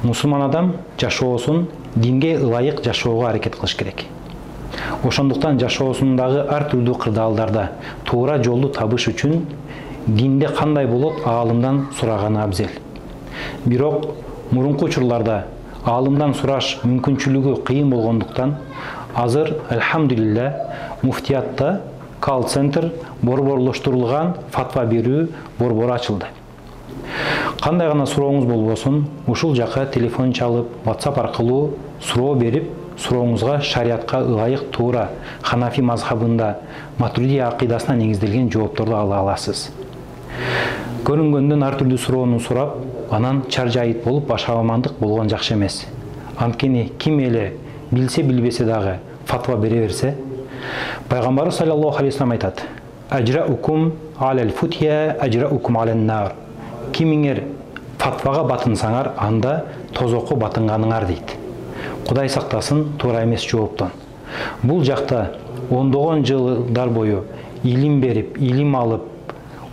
Мусулман адам жашоосун динге ылайык жашоого аракет кылыш керек. Ошондуктан жашоосундагы ар түрдүү кырдаалдарда туура жолду табыш үчүн динде кандай болот аалымдан сураганы абзел. Бирок мурунку учурларда аалымдан сураш мүмкүнчүлүгү кыйын болгондуктан азыр алхамдулилля муфтиятта колл-центр борборлоштурулган фатва берүү борбору ачылды. Кандай гана сурооңуз болбосун, ушул жака телефон чалып, WhatsApp аркылуу суроо берип, сурооңузга шариатка ылайык туура Ханафи мазхабында Матуридия акыйдасына негизделген жоопторду ала аласыз. Көрүнгөндөн ар түрдүү суроону сурап, анан чаржайыт болуп башаламандык болгон жакшы эмес. Анткени ким эле билсе билбесе дагы фатва бере берсе, Пайгамбарыбыз саллаллаху алейхи вассалам айтат: "Ажраукум алал футия, ажраукум алан нар." Кимиңер фатвага батынсаңар, анда тозокко батынганыңар дейт. Кудай сактасын туура эмес жооптон. Бул жакта ондогон жылдар бою илим берип, илим алып,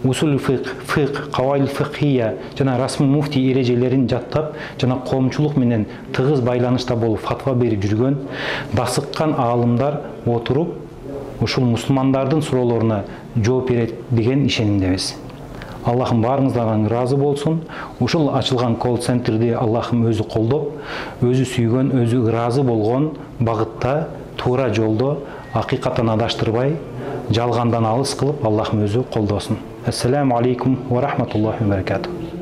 усул фикх, каваил фикхия жана расмы муфти эрежелерин жаттап, жана коомчулук менен тыгыз байланышта болуп фатва берип жүргөн дасыккан аалымдар отуруп, ушул мусулмандардын суроолоруна жооп берет деген ишенимдебиз. Аллахым барыңыздардан разы болсун. Ушул ачылган колл-центрди Аллахым өзү колдоп, өзү сүйгөн, өзү ыраазы болгон багытта, туура жолдо акыйкаттан адаштырбай, жалгандан алыс кылып Аллахым өзү колдосун. Ассаламу алейкум ва рахматуллахи ва баракатух.